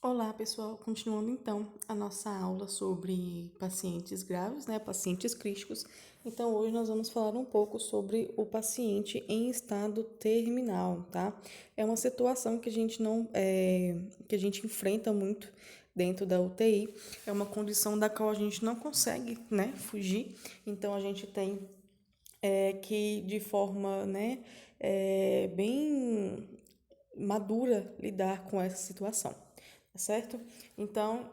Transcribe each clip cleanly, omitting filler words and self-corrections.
Olá, pessoal. Continuando então a nossa aula sobre pacientes graves, né, pacientes críticos. Então, hoje nós vamos falar um pouco sobre o paciente em estado terminal, tá? É uma situação que a gente não, que a gente enfrenta muito dentro da UTI. É uma condição da qual a gente não consegue, né, fugir. Então, a gente tem que de forma, né, bem madura lidar com essa situação, tá certo? Então,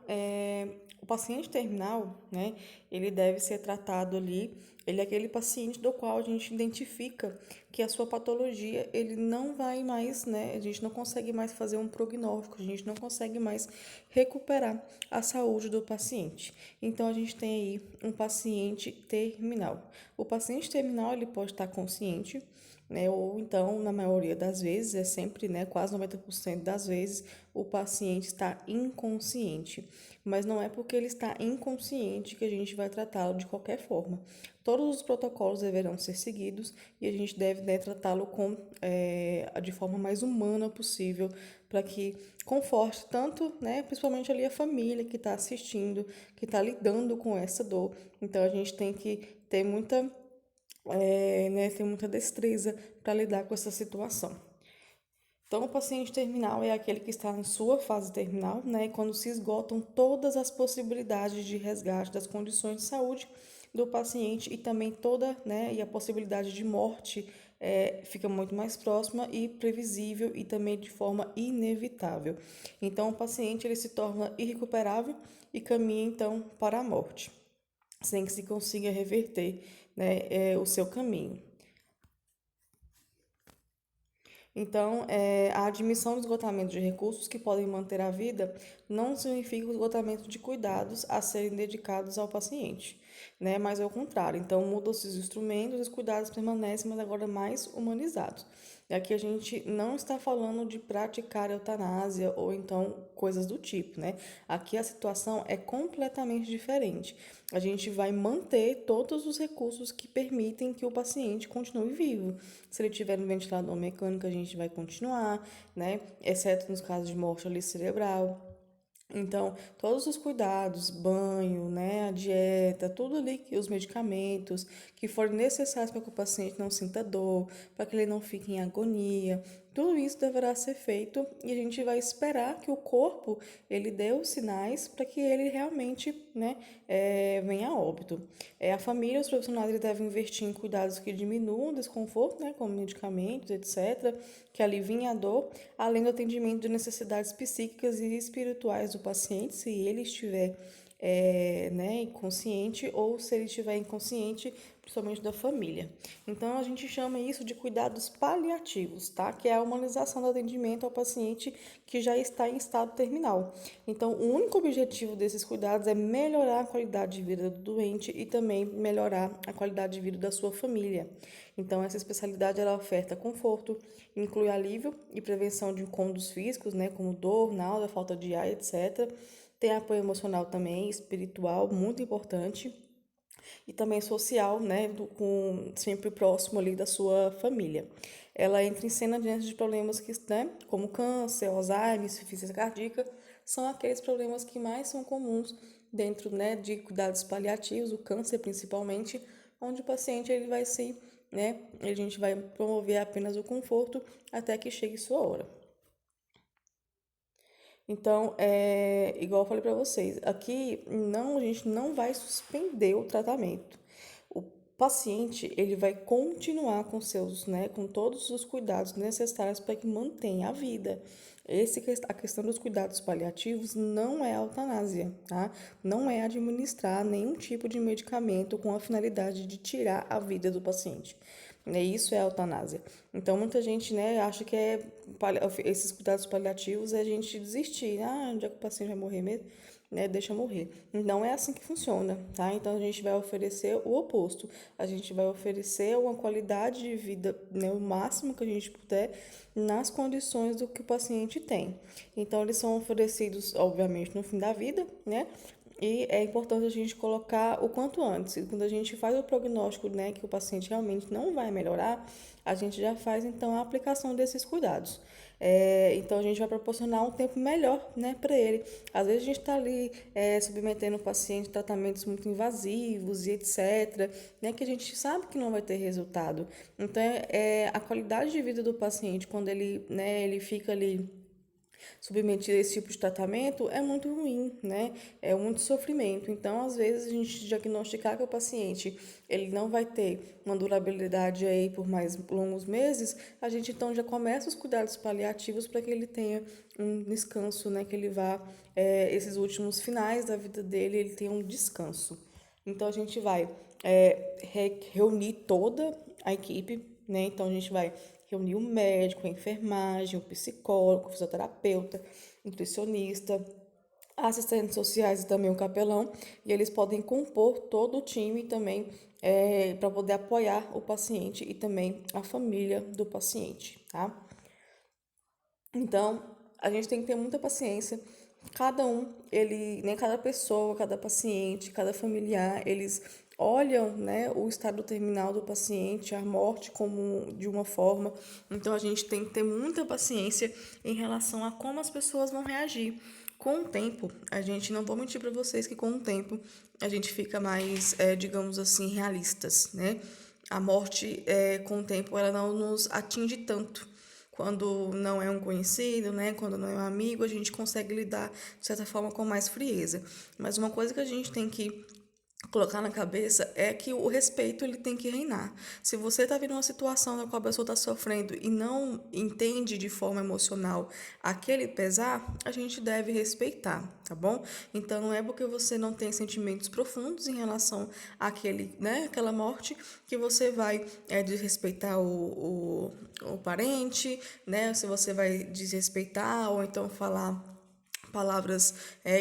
o paciente terminal, né, ele deve ser tratado ali, ele é aquele paciente do qual a gente identifica que a sua patologia, ele não vai mais, né, a gente não consegue mais fazer um prognóstico, a gente não consegue mais recuperar a saúde do paciente. Então, a gente tem aí um paciente terminal. O paciente terminal, ele pode estar consciente, né? Ou então, na maioria das vezes, é sempre, né, quase 90% das vezes, o paciente está inconsciente. Mas não é porque ele está inconsciente que a gente vai tratá-lo de qualquer forma. Todos os protocolos deverão ser seguidos e a gente deve, né, tratá-lo de forma mais humana possível para que conforte tanto, né, principalmente ali a família que está assistindo, que está lidando com essa dor. Então, a gente tem que ter ter muita destreza para lidar com essa situação. Então, o paciente terminal é aquele que está na sua fase terminal, né, quando se esgotam todas as possibilidades de resgate das condições de saúde do paciente e também e a possibilidade de morte fica muito mais próxima e previsível e também de forma inevitável. Então, o paciente ele se torna irrecuperável e caminha então para a morte, sem que se consiga reverter, né, o seu caminho. Então, a admissão do esgotamento de recursos que podem manter a vida não significa o esgotamento de cuidados a serem dedicados ao paciente, né? Mas ao contrário. Então, mudam-se os instrumentos, os cuidados permanecem, mas agora mais humanizados. E aqui a gente não está falando de praticar eutanásia ou então coisas do tipo, né? Aqui a situação é completamente diferente. A gente vai manter todos os recursos que permitem que o paciente continue vivo. Se ele tiver um ventilador mecânico, a gente vai continuar, né? Exceto nos casos de morte ali cerebral. Então, todos os cuidados, banho, né, a dieta, tudo ali, os medicamentos que forem necessários para que o paciente não sinta dor, para que ele não fique em agonia, tudo isso deverá ser feito e a gente vai esperar que o corpo ele dê os sinais para que ele realmente, né, venha a óbito. A família, os profissionais eles devem investir em cuidados que diminuam o desconforto, né, como medicamentos, etc., que aliviem a dor, além do atendimento de necessidades psíquicas e espirituais do paciente, se ele estiver né, inconsciente ou se ele estiver inconsciente, principalmente da família. Então, a gente chama isso de cuidados paliativos, tá? Que é a humanização do atendimento ao paciente que já está em estado terminal. Então, o único objetivo desses cuidados é melhorar a qualidade de vida do doente e também melhorar a qualidade de vida da sua família. Então, essa especialidade ela oferta conforto, inclui alívio e prevenção de incômodos físicos, né, como dor, náusea, falta de ar, etc. Tem apoio emocional também, espiritual, muito importante, e também social, né, sempre próximo ali da sua família. Ela entra em cena diante de problemas que, né, como câncer, Alzheimer, insuficiência cardíaca, são aqueles problemas que mais são comuns dentro, né, de cuidados paliativos, o câncer principalmente, onde o paciente ele vai se, né, a gente vai promover apenas o conforto até que chegue sua hora. Então, igual eu falei para vocês, aqui não, a gente não vai suspender o tratamento. O paciente, ele vai continuar com seus, né, com todos os cuidados necessários para que mantenha a vida. A questão dos cuidados paliativos não é eutanásia, tá? Não é administrar nenhum tipo de medicamento com a finalidade de tirar a vida do paciente. Isso é eutanásia. Então, muita gente, né, acha que esses cuidados paliativos é a gente desistir. Ah, onde é que o paciente vai morrer mesmo? Né, deixa morrer. Não é assim que funciona, tá? Então, a gente vai oferecer o oposto. A gente vai oferecer uma qualidade de vida, né, o máximo que a gente puder, nas condições do que o paciente tem. Então, eles são oferecidos, obviamente, no fim da vida, né? E é importante a gente colocar o quanto antes. Quando a gente faz o prognóstico, né, que o paciente realmente não vai melhorar, a gente já faz então a aplicação desses cuidados. Então a gente vai proporcionar um tempo melhor, né, para ele. Às vezes a gente está ali submetendo o paciente a tratamentos muito invasivos e etc., né, que a gente sabe que não vai ter resultado. Então a qualidade de vida do paciente, quando ele, né, ele fica ali submetido a esse tipo de tratamento é muito ruim, né? É muito sofrimento. Então, às vezes, a gente diagnosticar que o paciente ele não vai ter uma durabilidade aí por mais longos meses, a gente então já começa os cuidados paliativos para que ele tenha um descanso, né? Que ele vá, esses últimos finais da vida dele, ele tenha um descanso. Então, a gente vai reunir toda a equipe, né? Então, a gente vai reunir o médico, a enfermagem, o psicólogo, o fisioterapeuta, nutricionista, assistentes sociais e também o capelão, e eles podem compor todo o time também para poder apoiar o paciente e também a família do paciente, tá? Então, a gente tem que ter muita paciência. Cada um, ele, nem cada pessoa, cada paciente, cada familiar, eles olham, né, o estado terminal do paciente, a morte como de uma forma. Então, a gente tem que ter muita paciência em relação a como as pessoas vão reagir. Com o tempo, a gente não vou mentir para vocês que com o tempo a gente fica mais, digamos assim, realistas, né? A morte, com o tempo, ela não nos atinge tanto. Quando não é um conhecido, né? Quando não é um amigo, a gente consegue lidar, de certa forma, com mais frieza. Mas uma coisa que a gente tem que colocar na cabeça é que o respeito ele tem que reinar. Se você está vendo uma situação na qual a pessoa está sofrendo e não entende de forma emocional aquele pesar, a gente deve respeitar, tá bom? Então não é porque você não tem sentimentos profundos em relação àquele, né, aquela morte que você vai desrespeitar o parente, né? Se você vai desrespeitar ou então falar palavras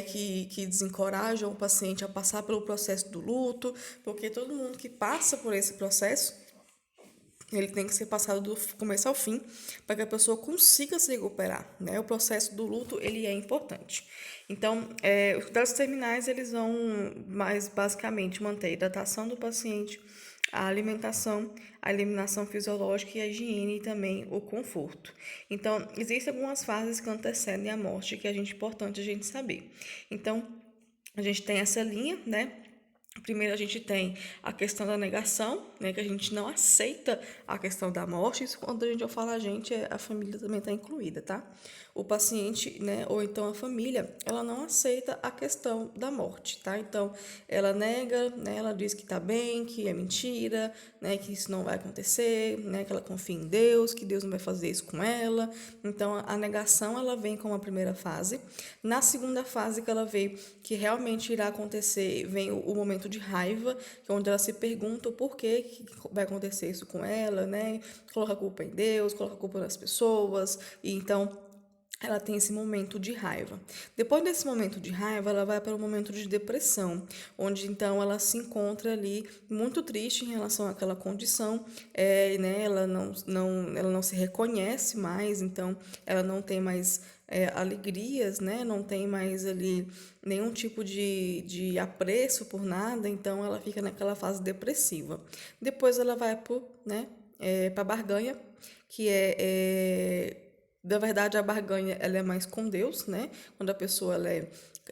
que desencorajam o paciente a passar pelo processo do luto, porque todo mundo que passa por esse processo, ele tem que ser passado do começo ao fim, para que a pessoa consiga se recuperar, né? O processo do luto, ele é importante. Então, os cuidados terminais, eles vão mais basicamente manter a hidratação do paciente, a alimentação, a eliminação fisiológica e a higiene e também o conforto. Então, existem algumas fases que antecedem a morte que é importante a gente saber. Então, a gente tem essa linha, né? Primeiro a gente tem a questão da negação, né, que a gente não aceita a questão da morte. Isso quando a gente eu falo a gente, a família também está incluída, tá? O paciente, né, ou então a família, ela não aceita a questão da morte, tá? Então, ela nega, né, ela diz que tá bem, que é mentira, né, que isso não vai acontecer, né, que ela confia em Deus, que Deus não vai fazer isso com ela. Então, a negação, ela vem como a primeira fase. Na segunda fase que ela vê que realmente irá acontecer, vem o momento de raiva, que é onde ela se pergunta o porquê que vai acontecer isso com ela, né? Coloca a culpa em Deus, coloca a culpa nas pessoas, e então ela tem esse momento de raiva. Depois desse momento de raiva, ela vai para o momento de depressão, onde então ela se encontra ali muito triste em relação àquela condição, né? Ela não se reconhece mais, então ela não tem mais alegrias, né? Não tem mais ali nenhum tipo de apreço por nada, então ela fica naquela fase depressiva. Depois ela vai para a barganha, que na verdade, a barganha ela é mais com Deus, né? Quando a pessoa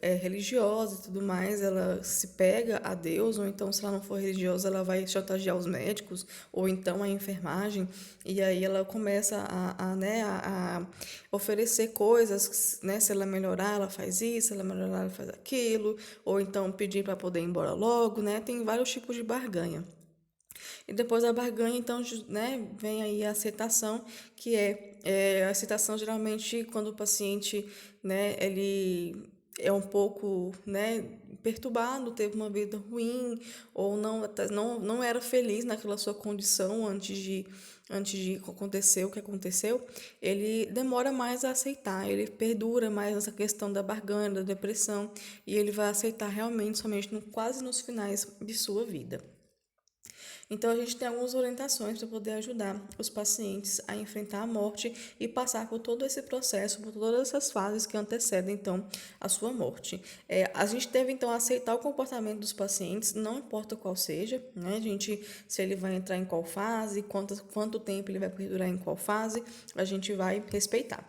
é religiosa e tudo mais, ela se pega a Deus, ou então, se ela não for religiosa, ela vai chantagear os médicos, ou então a enfermagem, e aí ela começa a oferecer coisas, né? Se ela melhorar, ela faz isso, se ela melhorar, ela faz aquilo, ou então pedir para poder ir embora logo, né? Tem vários tipos de barganha. E depois da barganha, então, né, vem aí a aceitação, que a aceitação geralmente quando o paciente, né, ele é um pouco, né, perturbado, teve uma vida ruim, ou não era feliz naquela sua condição antes de acontecer o que aconteceu, ele demora mais a aceitar, ele perdura mais nessa questão da barganha, da depressão, e ele vai aceitar realmente somente quase nos finais de sua vida. Então, a gente tem algumas orientações para poder ajudar os pacientes a enfrentar a morte e passar por todo esse processo, por todas essas fases que antecedem, então, a sua morte. A gente deve, então, aceitar o comportamento dos pacientes, não importa qual seja, né? A gente, se ele vai entrar em qual fase, quanto tempo ele vai perdurar em qual fase, a gente vai respeitar.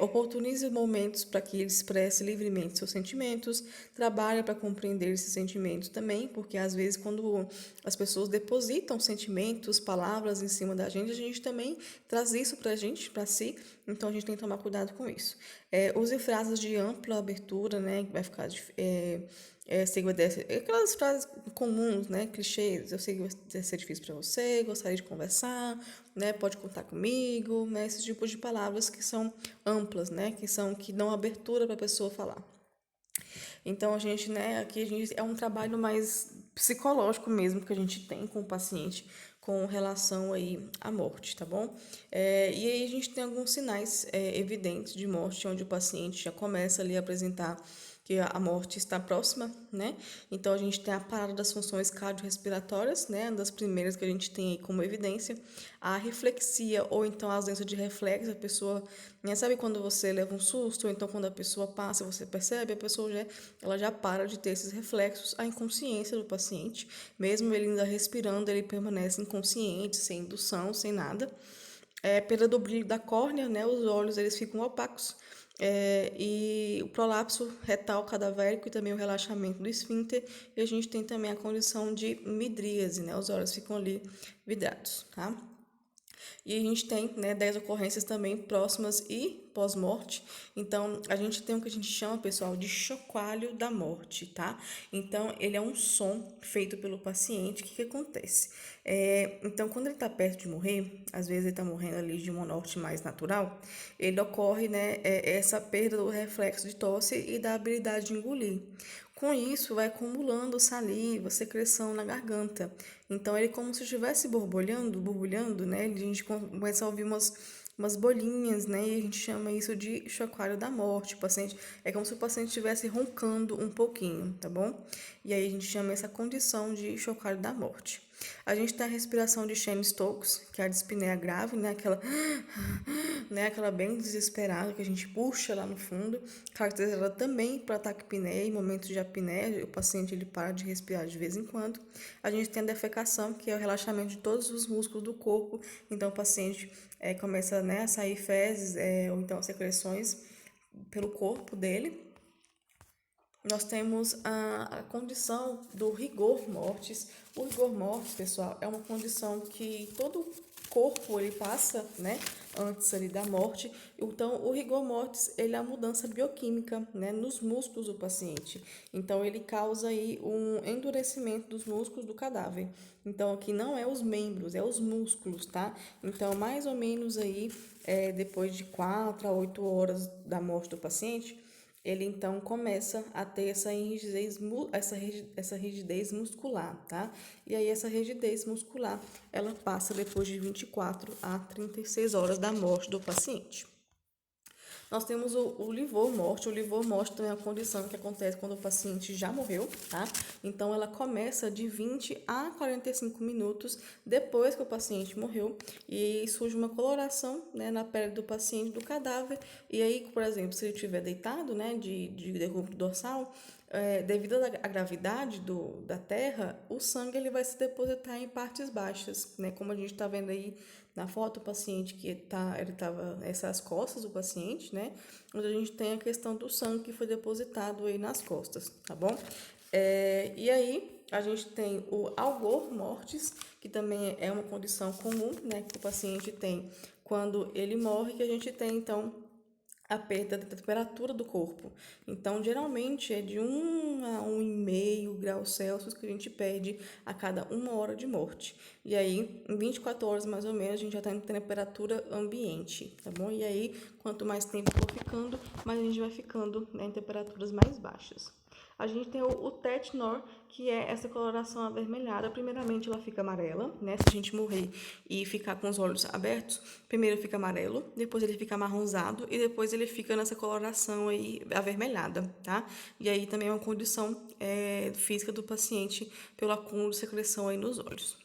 Oportunize momentos para que ele expresse livremente seus sentimentos, trabalhe para compreender esses sentimentos também, porque às vezes quando as pessoas depositam sentimentos, palavras em cima da gente, a gente também traz isso para a gente, para si, então a gente tem que tomar cuidado com isso. Use frases de ampla abertura, né, que vai ficar sei que vai aquelas frases comuns, né, clichês. Eu sei que vai ser difícil para você, gostaria de conversar, né, pode contar comigo, né, esses tipos de palavras que são amplas, né, que dão abertura para a pessoa falar. Então a gente, né, aqui a gente é um trabalho mais psicológico mesmo que a gente tem com o paciente com relação aí à morte, tá bom? E aí a gente tem alguns sinais evidentes de morte, onde o paciente já começa ali a apresentar que a morte está próxima, né? Então a gente tem a parada das funções cardiorrespiratórias, né? Uma das primeiras que a gente tem aí como evidência, a reflexia ou então a ausência de reflexo, a pessoa, né? Sabe quando você leva um susto, ou então quando a pessoa passa, você percebe, a pessoa ela já para de ter esses reflexos, a inconsciência do paciente, mesmo ele ainda respirando, ele permanece inconsciente, sem indução, sem nada. Perda do brilho da córnea, né? Os olhos eles ficam opacos. E o prolapso retal cadavérico e também o relaxamento do esfíncter. E a gente tem também a condição de midríase, né? Os olhos ficam ali vidrados, tá? E a gente tem, né, 10 ocorrências também próximas e pós-morte. Então, a gente tem o que a gente chama, pessoal, de chocalho da morte, tá? Então, ele é um som feito pelo paciente. O que acontece? Então, quando ele está perto de morrer, às vezes ele está morrendo ali de uma morte mais natural, ele ocorre, né, essa perda do reflexo de tosse e da habilidade de engolir. Com isso, vai acumulando saliva, secreção na garganta. Então, ele como se estivesse borbulhando, né? A gente começa a ouvir umas bolinhas, né? E a gente chama isso de chocalho da morte. O paciente, é como se o paciente estivesse roncando um pouquinho, tá bom? E aí a gente chama essa condição de chocalho da morte. A gente tem a respiração de Cheyne-Stokes, que é a dispneia grave, né? Aquela bem desesperada que a gente puxa lá no fundo, caracterizada também para taquipneia e momentos de apneia, o paciente ele para de respirar de vez em quando. A gente tem a defecação, que é o relaxamento de todos os músculos do corpo, então o paciente começa, né, a sair fezes ou então secreções pelo corpo dele. Nós temos a condição do rigor mortis. O rigor mortis, pessoal, é uma condição que todo corpo ele passa, né, antes ali da morte. Então, o rigor mortis, ele é a mudança bioquímica, né, nos músculos do paciente. Então, ele causa aí um endurecimento dos músculos do cadáver. Então, aqui não é os membros, é os músculos, tá? Então, mais ou menos aí, depois de 4 a 8 horas da morte do paciente, ele então começa a ter essa rigidez muscular, tá? E aí essa rigidez muscular, ela passa depois de 24 a 36 horas da morte do paciente. Nós temos o livor morte. O livor morte também é uma condição que acontece quando o paciente já morreu, tá? Então, ela começa de 20 a 45 minutos depois que o paciente morreu e surge uma coloração, né, na pele do paciente, do cadáver. E aí, por exemplo, se ele estiver deitado, né, de decúbito dorsal, devido à gravidade da terra, o sangue ele vai se depositar em partes baixas, né? Como a gente está vendo aí na foto, o paciente ele estava essas costas do paciente, né? Onde a gente tem a questão do sangue que foi depositado aí nas costas, tá bom? E aí a gente tem o algor mortis, que também é uma condição comum, né? Que o paciente tem quando ele morre, que a gente tem então a perda da temperatura do corpo. Então, geralmente é de 1 a 1,5 graus Celsius que a gente perde a cada 1 hora de morte. E aí, em 24 horas mais ou menos, a gente já está em temperatura ambiente, tá bom? E aí, quanto mais tempo for ficando, mais a gente vai ficando, né, em temperaturas mais baixas. A gente tem o Tetnor, que é essa coloração avermelhada. Primeiramente, ela fica amarela, né? Se a gente morrer e ficar com os olhos abertos, primeiro fica amarelo, depois ele fica marronzado e depois ele fica nessa coloração aí avermelhada, tá? E aí também é uma condição física do paciente pelo acúmulo de secreção aí nos olhos.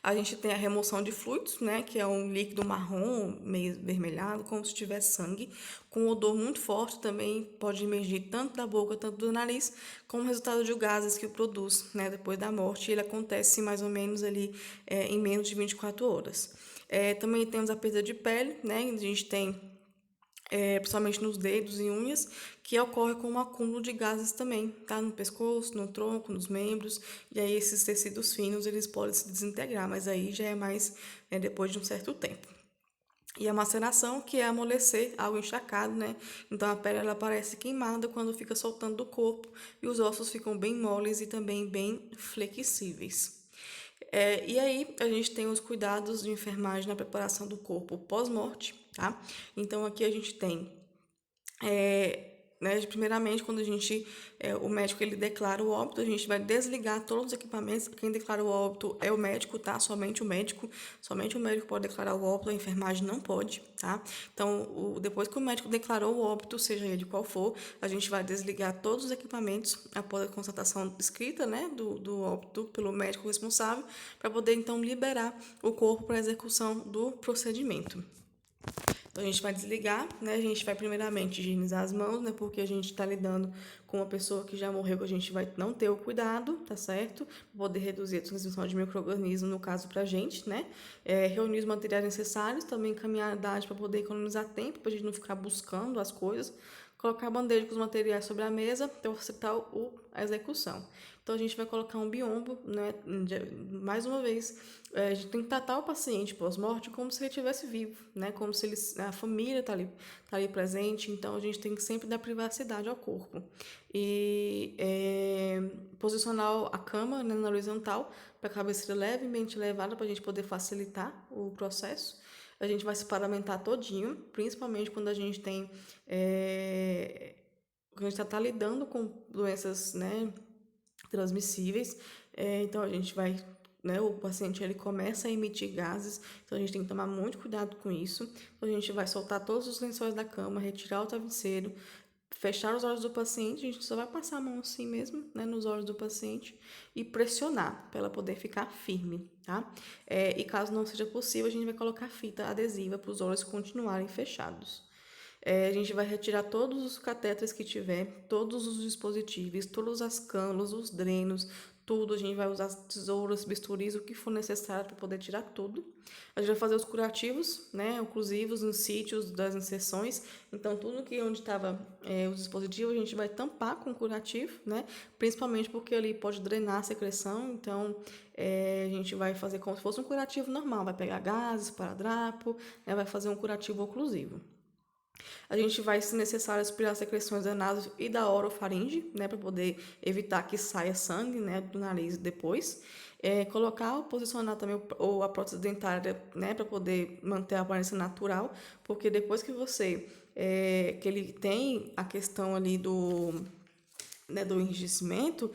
A gente tem a remoção de fluidos, né, que é um líquido marrom, meio vermelhado, como se tivesse sangue, com um odor muito forte, também pode emergir tanto da boca, tanto do nariz, como resultado de gases que o produz, né, depois da morte. Ele acontece mais ou menos ali em menos de 24 horas. Também temos a perda de pele, né, a gente tem principalmente nos dedos e unhas, que ocorre com um acúmulo de gases também, tá? No pescoço, no tronco, nos membros, e aí esses tecidos finos, eles podem se desintegrar, mas aí já é mais depois de um certo tempo. E a maceração, que é amolecer algo encharcado, né? Então a pele ela parece queimada quando fica soltando do corpo e os ossos ficam bem moles e também bem flexíveis. E aí a gente tem os cuidados de enfermagem na preparação do corpo pós-morte, tá? Então aqui a gente tem né, primeiramente, quando o médico ele declara o óbito, a gente vai desligar todos os equipamentos. Quem declara o óbito é o médico, tá? Somente o médico pode declarar o óbito, a enfermagem não pode, tá? Então, depois que o médico declarou o óbito, seja ele qual for, a gente vai desligar todos os equipamentos após a constatação escrita, né, do óbito pelo médico responsável, para poder então liberar o corpo para a execução do procedimento. Então, a gente vai desligar, né? A gente vai primeiramente higienizar as mãos, né? Porque a gente está lidando com uma pessoa que já morreu, que a gente vai não ter o cuidado, tá certo? Pra poder reduzir a transmissão de micro-organismos, no caso, pra gente, né? Reunir os materiais necessários, também encaminhar a idade para poder economizar tempo, pra gente não ficar buscando as coisas. Colocar a bandeja com os materiais sobre a mesa para facilitar a execução. Então, a gente vai colocar um biombo, né? Mais uma vez, a gente tem que tratar o paciente pós-morte como se ele estivesse vivo, né? Como se a família tá ali presente. Então, a gente tem que sempre dar privacidade ao corpo. E posicionar a cama, né, na horizontal, para a cabeça levemente elevada, para a gente poder facilitar o processo. A gente vai se paramentar todinho, principalmente quando a gente tem... quando a gente tá lidando com doenças, né, transmissíveis. Então a gente vai, né, o paciente ele começa a emitir gases, então a gente tem que tomar muito cuidado com isso. Então a gente vai soltar todos os lençóis da cama, retirar o travesseiro, fechar os olhos do paciente, a gente só vai passar a mão assim mesmo, né, nos olhos do paciente e pressionar para ela poder ficar firme, tá? E caso não seja possível, a gente vai colocar fita adesiva para os olhos continuarem fechados. A gente vai retirar todos os catéteres que tiver, todos os dispositivos, todas as cânulas, os drenos, tudo. A gente vai usar tesouras, bisturis, o que for necessário para poder tirar tudo. A gente vai fazer os curativos, né, oclusivos nos sítios das inserções. Então, tudo que onde estava os dispositivos, a gente vai tampar com curativo, né, principalmente porque ali pode drenar a secreção. Então, a gente vai fazer como se fosse um curativo normal. Vai pegar gases, esparadrapo, né, vai fazer um curativo oclusivo. A gente vai, se necessário, aspirar as secreções da naso e da orofaringe, né, para poder evitar que saia sangue, né, do nariz depois. Colocar ou posicionar também a prótese dentária, né, para poder manter a aparência natural, porque depois que que ele tem a questão ali do enrijecimento,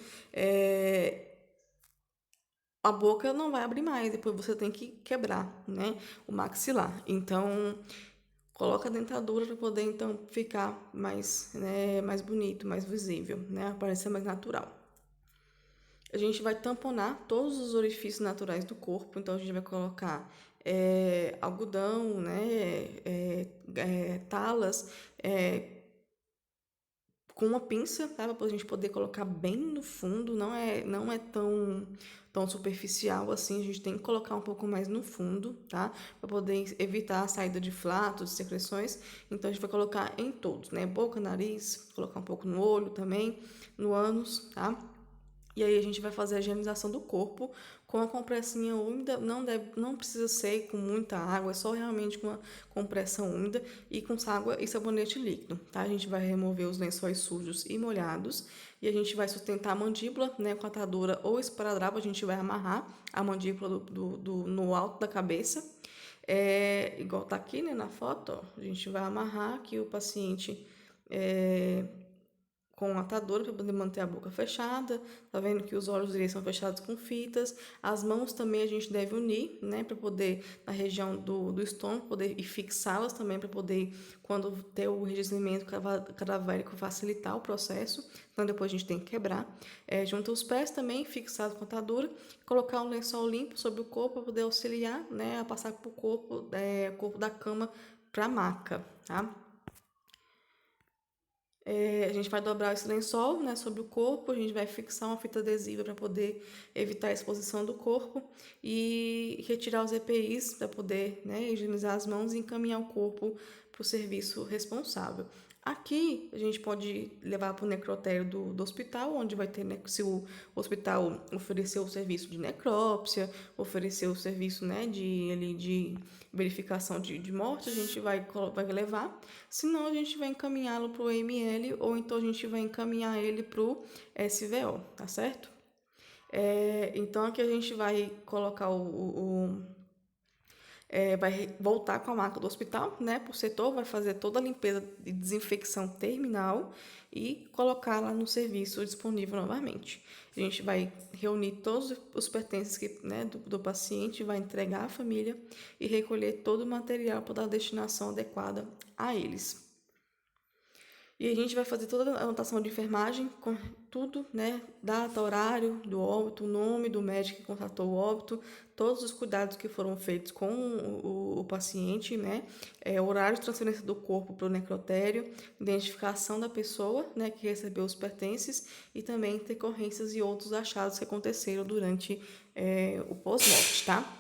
a boca não vai abrir mais, depois você tem que quebrar, né, o maxilar. Então, coloca a dentadura para poder então ficar mais, né, mais bonito, mais visível, né, aparecer mais natural. A gente vai tamponar todos os orifícios naturais do corpo, então a gente vai colocar algodão, né, talas, com uma pinça, tá? Para a gente poder colocar bem no fundo, não é tão superficial assim, a gente tem que colocar um pouco mais no fundo, tá? Para poder evitar a saída de flatos, secreções. Então a gente vai colocar em todos, né? Boca, nariz, colocar um pouco no olho também, no ânus, tá? E aí a gente vai fazer a higienização do corpo com a compressinha úmida, não precisa ser com muita água, é só realmente com uma compressão úmida e com água e sabonete líquido, tá? A gente vai remover os lençóis sujos e molhados e a gente vai sustentar a mandíbula, né, com atadura ou esparadrapo, a gente vai amarrar a mandíbula no alto da cabeça, igual tá aqui, né, na foto, ó, a gente vai amarrar aqui o paciente com atadura para poder manter a boca fechada. Tá vendo que os olhos deles são fechados com fitas. As mãos também a gente deve unir, né, para poder, na região do estômago, poder e fixá-las também para poder, quando ter o enrijecimento cadavérico, facilitar o processo. Então depois a gente tem que quebrar. Junta os pés também, fixados com atadura. Colocar um lençol limpo sobre o corpo para poder auxiliar, né, a passar para o corpo da cama para a maca, tá? A gente vai dobrar esse lençol, né, sobre o corpo, a gente vai fixar uma fita adesiva para poder evitar a exposição do corpo e retirar os EPIs para poder, né, higienizar as mãos e encaminhar o corpo para o serviço responsável. Aqui a gente pode levar para o necrotério do hospital, onde vai ter, né, se o hospital oferecer o serviço de necrópsia, oferecer o serviço, né, de verificação de morte, a gente vai levar. Senão, a gente vai encaminhá-lo para o EML ou então a gente vai encaminhar ele para o SVO, tá certo? Então, aqui a gente vai colocar vai voltar com a maca do hospital, né, para o setor, vai fazer toda a limpeza de desinfecção terminal e colocar lá no serviço disponível novamente. A gente vai reunir todos os pertences né, do paciente, vai entregar à família e recolher todo o material para dar a destinação adequada a eles. E a gente vai fazer toda a anotação de enfermagem, com tudo, né? Data, horário do óbito, o nome do médico que contratou o óbito, todos os cuidados que foram feitos com o paciente, né? Horário de transferência do corpo para o necrotério, identificação da pessoa, né, que recebeu os pertences e também intercorrências e outros achados que aconteceram durante o pós-morte, tá?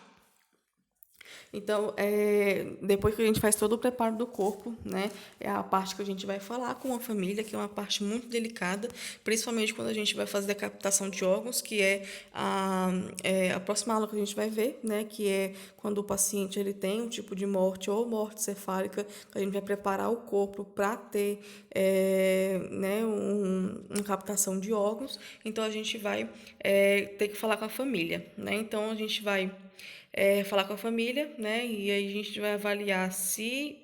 Então, depois que a gente faz todo o preparo do corpo, né, é a parte que a gente vai falar com a família, que é uma parte muito delicada, principalmente quando a gente vai fazer a captação de órgãos, que a próxima aula que a gente vai ver, né, que é quando o paciente ele tem um tipo de morte ou morte cefálica, a gente vai preparar o corpo para ter né, uma captação de órgãos. Então, a gente vai ter que falar com a família, né? Então, a gente vai falar com a família, né? E aí a gente vai avaliar se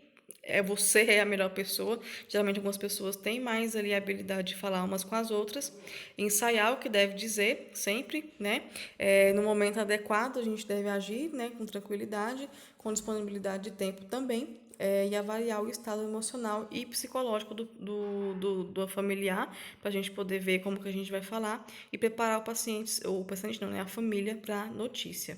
você é a melhor pessoa. Geralmente algumas pessoas têm mais ali a habilidade de falar umas com as outras. Ensaiar o que deve dizer sempre, né? No momento adequado a gente deve agir, né? Com tranquilidade, com disponibilidade de tempo também. E avaliar o estado emocional e psicológico do familiar, para a gente poder ver como que a gente vai falar e preparar o paciente não, né? A família para a notícia.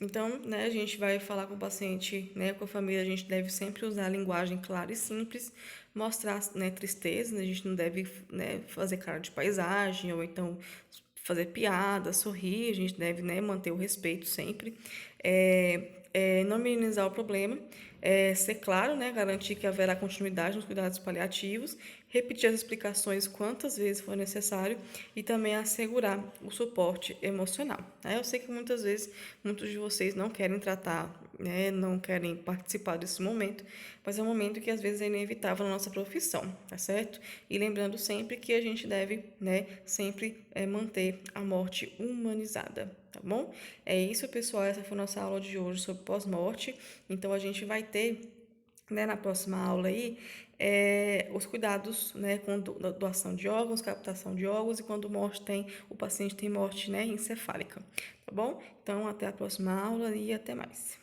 Então, né, a gente vai falar com o paciente, né, com a família, a gente deve sempre usar a linguagem clara e simples, mostrar, né, tristeza, né, a gente não deve, né, fazer cara de paisagem ou então fazer piada, sorrir, a gente deve, né, manter o respeito sempre, não minimizar o problema, ser claro, né, garantir que haverá continuidade nos cuidados paliativos, repetir as explicações quantas vezes for necessário e também assegurar o suporte emocional, né? Eu sei que muitas vezes muitos de vocês não querem tratar, né, não querem participar desse momento, mas é um momento que às vezes é inevitável na nossa profissão, tá certo? E lembrando sempre que a gente deve, né, sempre manter a morte humanizada, tá bom? É isso, pessoal, essa foi a nossa aula de hoje sobre pós-morte. Então, a gente vai ter, né, na próxima aula aí, os cuidados, né, com doação de órgãos, captação de órgãos e quando o paciente tem morte, né, encefálica, tá bom? Então, até a próxima aula e até mais.